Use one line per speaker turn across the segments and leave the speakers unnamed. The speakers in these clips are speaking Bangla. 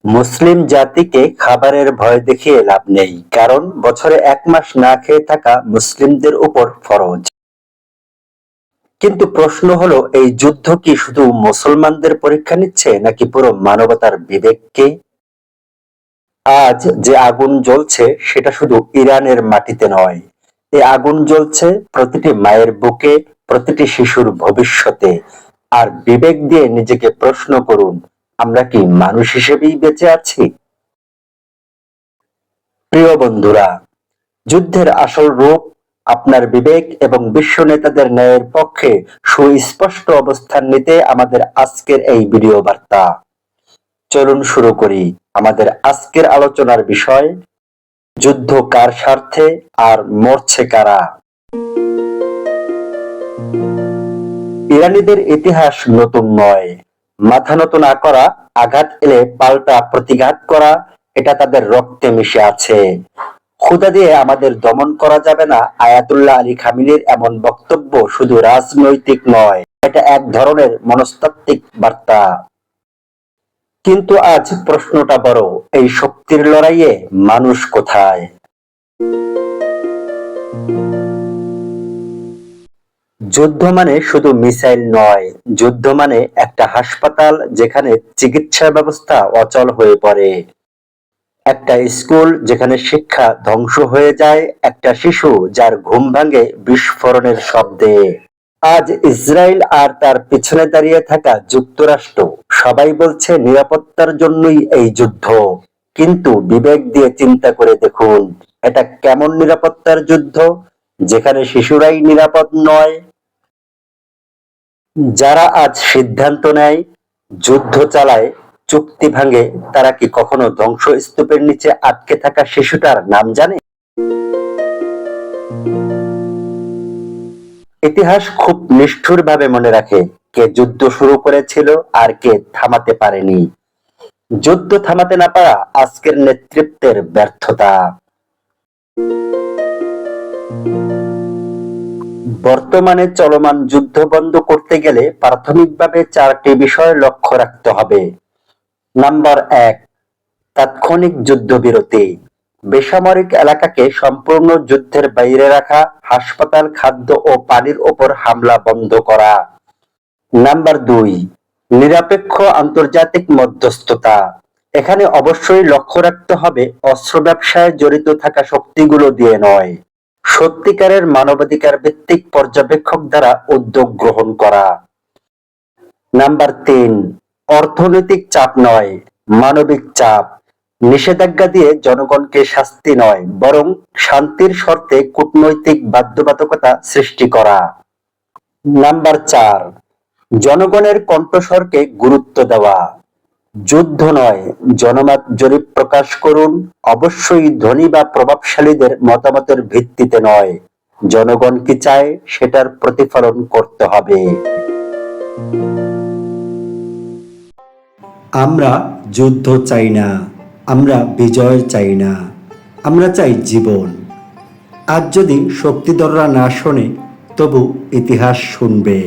মুসলিম জাতিকে খাবারের ভয় দেখিয়ে লাভ নেই, কারণ বছরে ১ মাস না খেয়ে থাকা মুসলিমদের উপর ফরজ। কিন্তু প্রশ্ন হলো, এই যুদ্ধ কি শুধু মুসলমানদের পরীক্ষা নিচ্ছে নাকি পুরো মানবতার বিবেককে? আজ যে আগুন জ্বলছে সেটা শুধু ইরানের মাটিতে নয়, এই আগুন জ্বলছে প্রতিটি মায়ের বুকে, প্রতিটি শিশুর ভবিষ্যতে। আর বিবেক দিয়ে নিজেকে প্রশ্ন করুন, আমরা কি মানুষ হিসেবেই বেঁচে আছি? প্রিয় বন্ধুরা, যুদ্ধের আসল রূপ, আপনার বিবেক এবং বিশ্ব নেতাদের ন্যায়ের পক্ষে সুস্পষ্ট অবস্থান নিতে আমাদের আজকের এই ভিডিও বার্তা। চলুন শুরু করি। আমাদের আজকের আলোচনার বিষয়, যুদ্ধ কার স্বার্থে আর মরছে কারা? ইরানিদের ইতিহাস নতুন নয়। মাথা নত না করা, আঘাত এলে পাল্টা প্রতিঘাত করা, এটা তাদের রক্তে মিশে আছে। ক্ষুধা দিয়ে আমাদের দমন করা যাবে না, আয়াতুল্লাহ আলী খামেনির এমন বক্তব্য শুধু রাজনৈতিক নয়, এটা এক ধরনের মনস্তাত্ত্বিক বার্তা। কিন্তু আজ প্রশ্নটা বড়, এই শক্তির লড়াইয়ে মানুষ কোথায়? যুদ্ধ মানে শুধু মিসাইল নয়, যুদ্ধ মানে একটা হাসপাতাল যেখানে চিকিৎসা ব্যবস্থা অচল হয়ে পড়ে, একটা স্কুল যেখানে শিক্ষা ধ্বংস হয়ে যায়, একটা শিশু যার ঘুম ভাঙে বিস্ফোরণের শব্দে। আজ ইসরায়েল আর তার পিছনে দাঁড়িয়ে থাকা যুক্তরাষ্ট্র সবাই বলছে নিরাপত্তার জন্যই এই যুদ্ধ। কিন্তু বিবেক দিয়ে চিন্তা করে দেখুন, এটা কেমন নিরাপত্তার যুদ্ধ যেখানে শিশুরাই নিরাপদ নয়? যারা আজ সিদ্ধান্ত নেয়, যুদ্ধ চালায়, চুক্তি ভাঙে, তারা কি কখনো ধ্বংসস্তূপের নিচে আটকে থাকা শিশুটার নাম জানে? ইতিহাস খুব নিষ্ঠুরভাবে মনে রাখে কে যুদ্ধ শুরু করেছিল আর কে থামাতে পারেনি। যুদ্ধ থামাতে না পারা আজকের নেতৃত্বের ব্যর্থতা। বর্তমানে চলমান যুদ্ধ বন্ধ করতে গেলে প্রাথমিকভাবে 4টি বিষয় লক্ষ্য রাখতে হবে। নাম্বার 1, তাৎক্ষণিক যুদ্ধবিরতি। বেসামরিক এলাকাকে সম্পূর্ণ যুদ্ধের বাইরে রাখা, হাসপাতাল, খাদ্য ও পানির ওপর হামলা বন্ধ করা। নাম্বার 2, নিরপেক্ষ আন্তর্জাতিক মধ্যস্থতা। এখানে অবশ্যই লক্ষ্য রাখতে হবে অস্ত্র ব্যবসায় জড়িত থাকা শক্তিগুলো দিয়ে নয়, সত্যিকারের মানবাধিকার ভিত্তিক পর্যবেক্ষক দ্বারা উদ্যোগ গ্রহণ করা। নাম্বার 3, অর্থনৈতিক চাপ নয়, মানবিক চাপ। নিষেধাজ্ঞা দিয়ে জনগণকে শাস্তি নয়, বরং শান্তির শর্তে কূটনৈতিক বাধ্যবাধকতা সৃষ্টি করা। নাম্বার 4, জনগণের কণ্ঠস্বরকে গুরুত্ব দেওয়া। যুদ্ধ নয়, জনমত জরিপ প্রকাশ করুন, অবশ্যই ধনী বা প্রভাবশালীদের মতামতের ভিত্তিতে নয়। জনগণ কি চায় সেটার প্রতিফলন করতে হবে।
আমরা যুদ্ধ চাই না, আমরা বিজয় চাই না, আমরা চাই জীবন। আজ যদি শক্তিধররা না শোনে, তবু ইতিহাস শুনবে।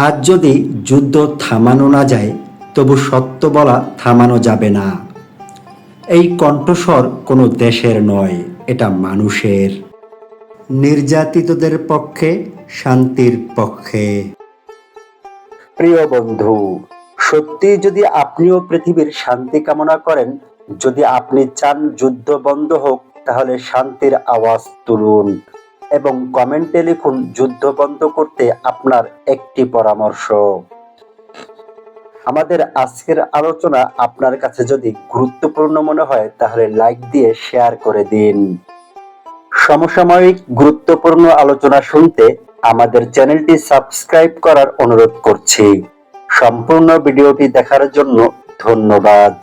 আজ যদি যুদ্ধ থামানো না যায়, তবু সত্য বলা থামানো যাবে না। এই কণ্ঠস্বর কোনো দেশের নয়, এটা মানুষের। নির্যাতিতদের পক্ষে, শান্তির পক্ষে।
প্রিয় বন্ধু, সত্যি যদি আপনিও পৃথিবীর শান্তি কামনা করেন, যদি আপনি চান যুদ্ধ বন্ধ হোক, তাহলে শান্তির আওয়াজ তুলুন এবং কমেন্টে লিখুন যুদ্ধ বন্ধ করতে আপনার একটি পরামর্শ। আমাদের আজকের আলোচনা আপনার কাছে যদি গুরুত্বপূর্ণ মনে হয়, তাহলে লাইক দিয়ে শেয়ার করে দিন। সমসাময়িক গুরুত্বপূর্ণ আলোচনা শুনতে আমাদের চ্যানেলটি সাবস্ক্রাইব করার অনুরোধ করছি। সম্পূর্ণ ভিডিওটি দেখার জন্য ধন্যবাদ।